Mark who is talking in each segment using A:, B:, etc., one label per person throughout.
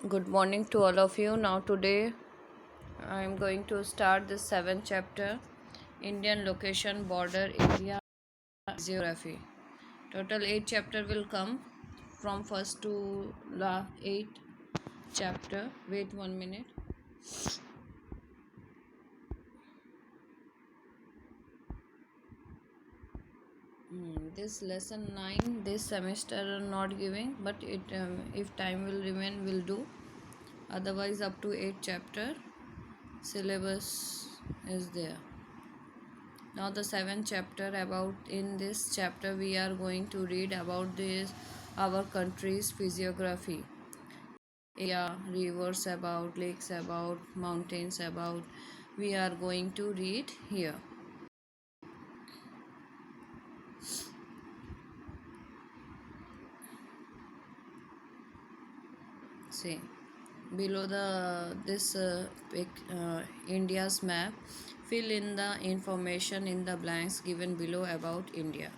A: Good morning to all of you. Now, today I am going to start the seventh chapter Indian location, border area, geography. Total 8 chapter will come from first to la 8 chapter. Wait 1 minute. This lesson 9 this semester not giving, but it if time will remain will do. Otherwise, up to 8 chapter syllabus is there. Now the seventh chapter, about in this chapter we are going to read about this our country's physiography. Yeah, rivers about, lakes about, mountains about. We are going to read here. See, below the this India's map, fill in the information in the blanks given below about India.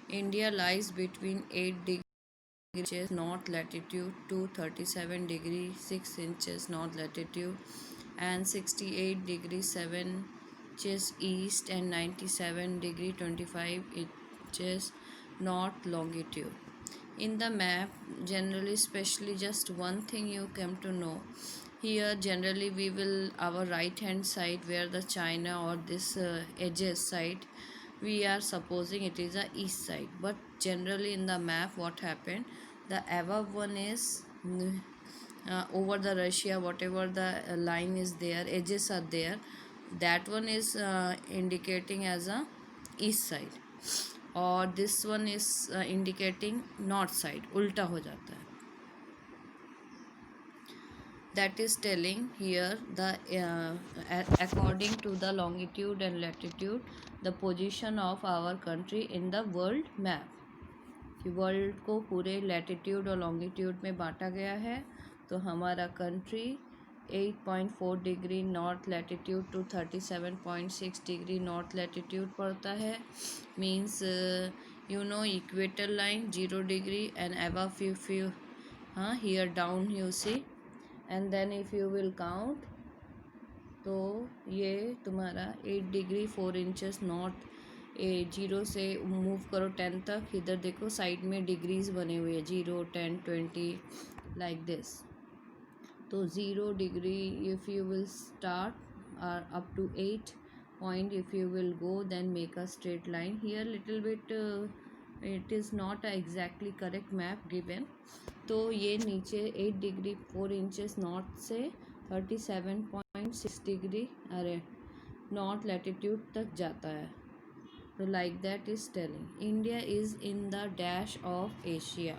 A: India lies between 8 degrees north latitude to 37 degrees 6 inches north latitude and 68 degrees 7 inches east and 97 degree 25 inches north longitude. In the map, generally, especially just one thing you come to know. Here, generally, we will our right hand side where the China or this edges side, we are supposing it is a east side. But generally, in the map, what happened? The above one is over the Russia, whatever the line is there, edges are there. That one is indicating as a east side, और this one is indicating north side, उल्टा हो जाता है. That is telling here the according to the longitude and latitude the position of our country in the world map. कि world को पूरे latitude और longitude में बांटा गया है. तो हमारा country 8.4 degree north latitude to 37.6 degree north latitude पड़ता है. Means equator line 0 degree and above if you here down you see and then if you will count तो ये तुम्हारा 8 डिग्री 4 इंचेस नॉर्थ 0 से मूव करो 10 तक. इधर देखो साइड में डिग्रीज बने हुए हैं 0 10 20 लाइक दिस. तो 0 degree if you will start up to 8 point if you will go then make a straight line. Here little bit it is not a exactly correct map given. तो ये नीचे 8 degree 4 inches north से 37.6 degree अरे north latitude तक जाता है. तो like that is telling India is in the dash of Asia.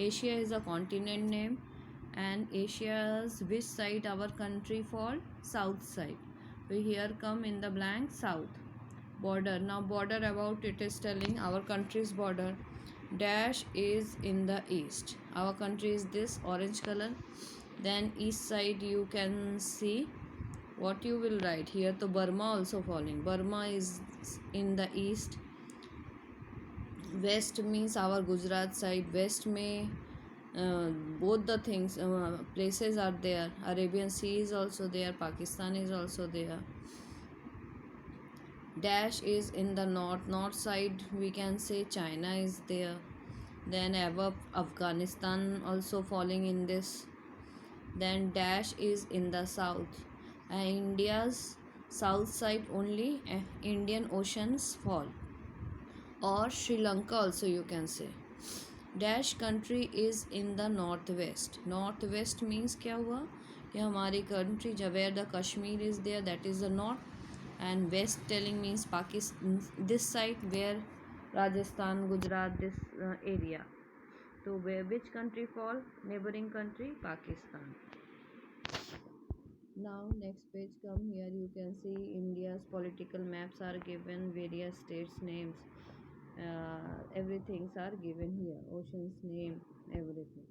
A: Asia is a continent name and Asia's which side our country fall? South side. So here come in the blank south. Border. Now border about it is telling our country's border. Dash is in the east. Our country is this orange color. Then east side you can see what you will write here. So Burma also falling. Burma is in the east. West means our Gujarat side. West में both the things places are there. Arabian Sea is also there. Pakistan is also there. Dash is in the north. North side we can say China is there. Then above Afghanistan also falling in this. Then dash is in the south. India's south side only Indian Oceans fall. Or Sri Lanka also you can say. Dash country is in the north west. North west means क्या हुआ कि हमारी country जब where the Kashmir is there that is the north and west telling means Pakistan this side where Rajasthan Gujarat this area. तो way which country fall? Neighbouring country Pakistan. Now next page come here you can see India's political maps are given, various states names, everything are given here, oceans name, everything.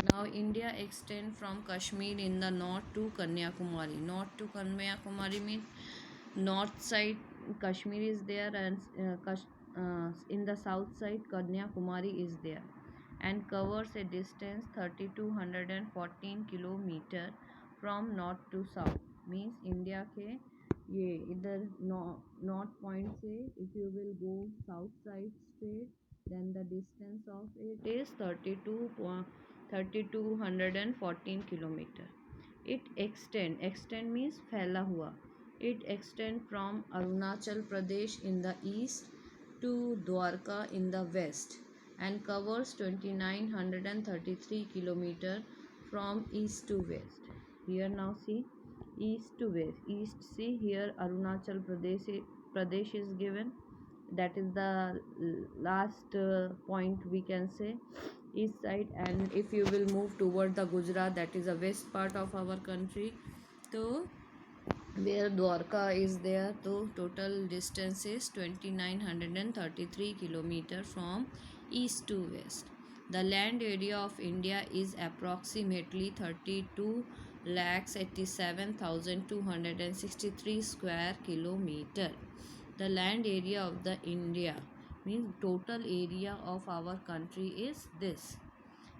A: Now India extend from Kashmir in the north to Kanyakumari. North to Kanyakumari means north side Kashmir is there and in the south side Kanyakumari is there. and covers a distance 3214 kilometer from north to south. Means India के ये इधर north point से if you will go south side straight, then the distance of it is 3214 kilometer. It extend means फैला हुआ. It extend from Arunachal Pradesh in the east to Dwarka in the west and covers 2933 kilometer from east to west. Here now see, east to west. East, see here Arunachal Pradesh is given. That is the last point we can say, east side. And if you will move toward the Gujarat, that is the west part of our country, so where Dwarka is there, so total distance is 2933 kilometer from east to west. The land area of India is approximately 32,87,263 square kilometer. The land area of the India means total area of our country is this.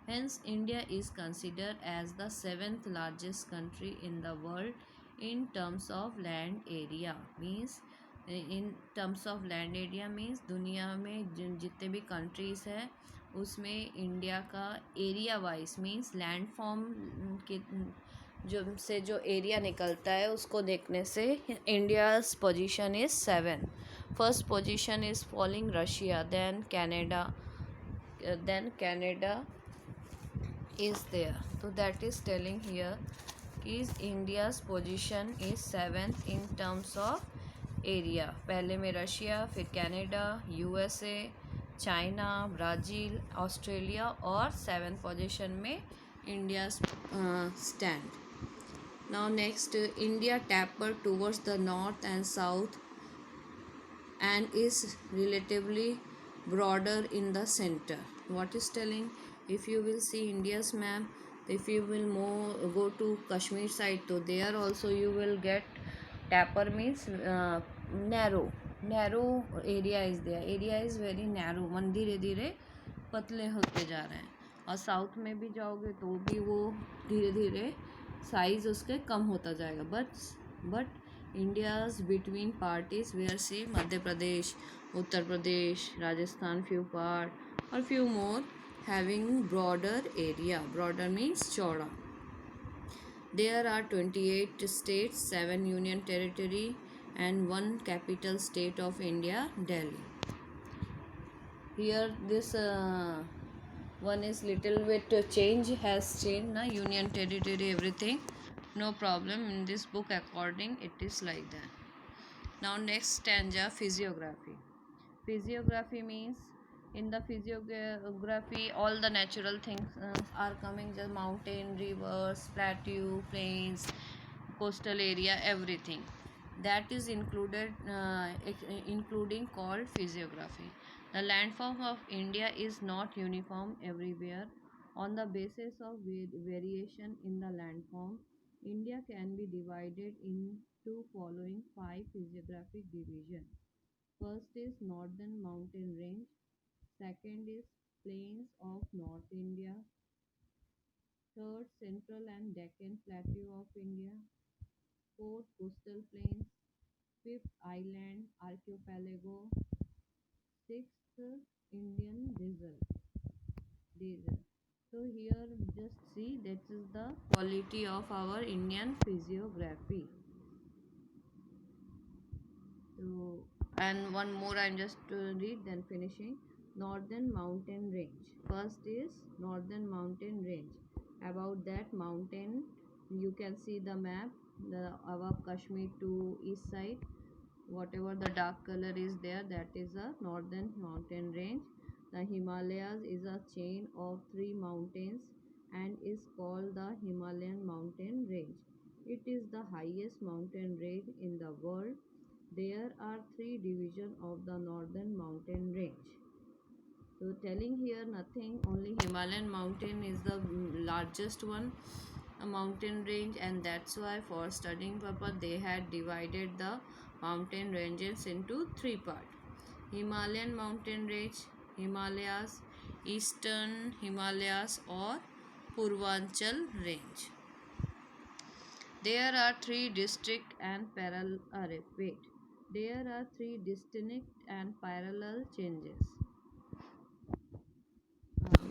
A: Hence, India is considered as the seventh largest country in the world in terms of land area. Means in terms of land area means दुनिया में जितने भी countries है उसमें India का area wise means land form के जो area निकलता है उसको देखने से India's position is 7. First position is following Russia, then Canada is there. So that is telling here is India's position is 7th in terms of area. पहले में Russia, फिर Canada, USA, China, Brazil, Australia और 7th position में India stand. Now next, India tapered towards the north and south and is relatively broader in the center. What is telling? If you will see India's map, if you will go to Kashmir side, so there also you will get taper means narrow area is there. Area is very narrow. मन धीरे धीरे पतले होते जा रहे हैं. और south में भी जाओगे तो भी वो धीरे धीरे साइज उसके कम होता जाएगा. But India's between parties where see Madhya Pradesh, Uttar Pradesh, Rajasthan few part or few more having broader area. Broader means chauda. There are 28 states, 7 union territory and 1 capital state of India, Delhi. Here this one is little bit has changed na, union territory everything. No problem in this book according it is like that. Now next stanza, physiography. Physiography means in the physiography all the natural things are coming, just mountain, rivers, plateau, plains, coastal area, everything that is included including called physiography. The landform of India is not uniform everywhere. On the basis of variation in the landform, India can be divided into following 5 physiographic divisions. First is Northern Mountain Range. Second is Plains of North India. Third, Central and Deccan Plateau of India. Fourth, Coastal Plains. Fifth, Island Archipelago. Sixth, Indian Desert. So here just see that is the quality of our Indian physiography. So and one more I'm just read then finishing. Northern Mountain Range. First is Northern Mountain Range. About that mountain you can see the map, the above Kashmir to east side, whatever the dark color is there, that is a Northern Mountain Range. The Himalayas is a chain of 3 mountains and is called the Himalayan Mountain Range. It is the highest mountain range in the world. There are 3 divisions of the Northern Mountain Range. So telling here nothing, only Himalayan mountain is the largest one, a mountain range, and that's why for studying purpose they had divided the mountain ranges into 3 parts. Himalayan mountain range, Himalayas, Eastern Himalayas or Purvanchal range. There are three distinct and parallel There are three distinct and parallel changes.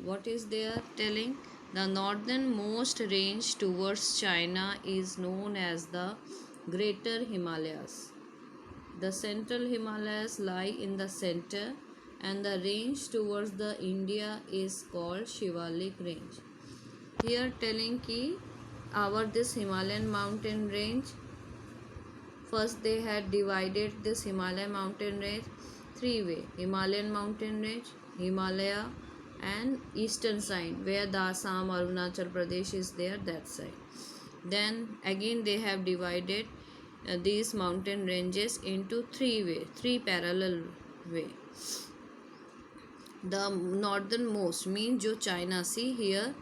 A: What is there telling? The northernmost range towards China is known as the Greater Himalayas. The central Himalayas lie in the center, and the range towards the India is called Shivalik range. Here telling ki our this Himalayan mountain range, first they had divided this Himalayan mountain range three way: Himalayan mountain range, Himalaya, and eastern side where the Assam, Arunachal Pradesh is there, that side. Then again they have divided these mountain ranges into three parallel way. The northernmost means jo China, see here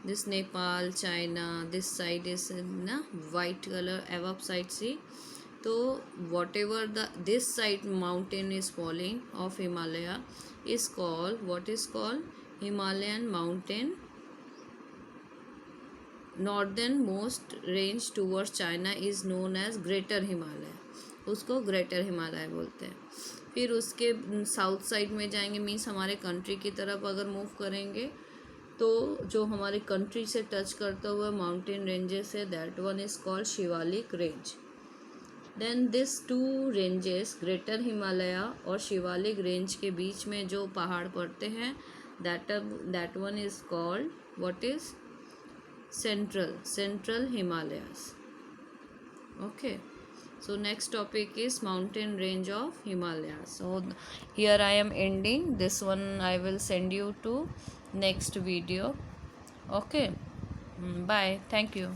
A: this Nepal, China, this side is na white color above side, see. So whatever this side mountain is falling of Himalaya is called, what is called, Himalayan mountain. Northernmost range towards China is known as Greater Himalaya, उसको greater Himalaya बोलते हैं. फिर उसके south side में जाएंगे, means हमारे country की तरफ अगर मूव करेंगे तो जो हमारे कंट्री से टच करता हुआ माउंटेन रेंजेस है, that one is called Shivalik range. Then this two ranges, greater Himalaya और शिवालिक रेंज के बीच में जो पहाड़ पड़ते हैं, that one is called, what is, central Himalayas. Okay, so next topic is mountain range of Himalayas. So here I am ending this one. I will send you to next video. Okay, bye, thank you.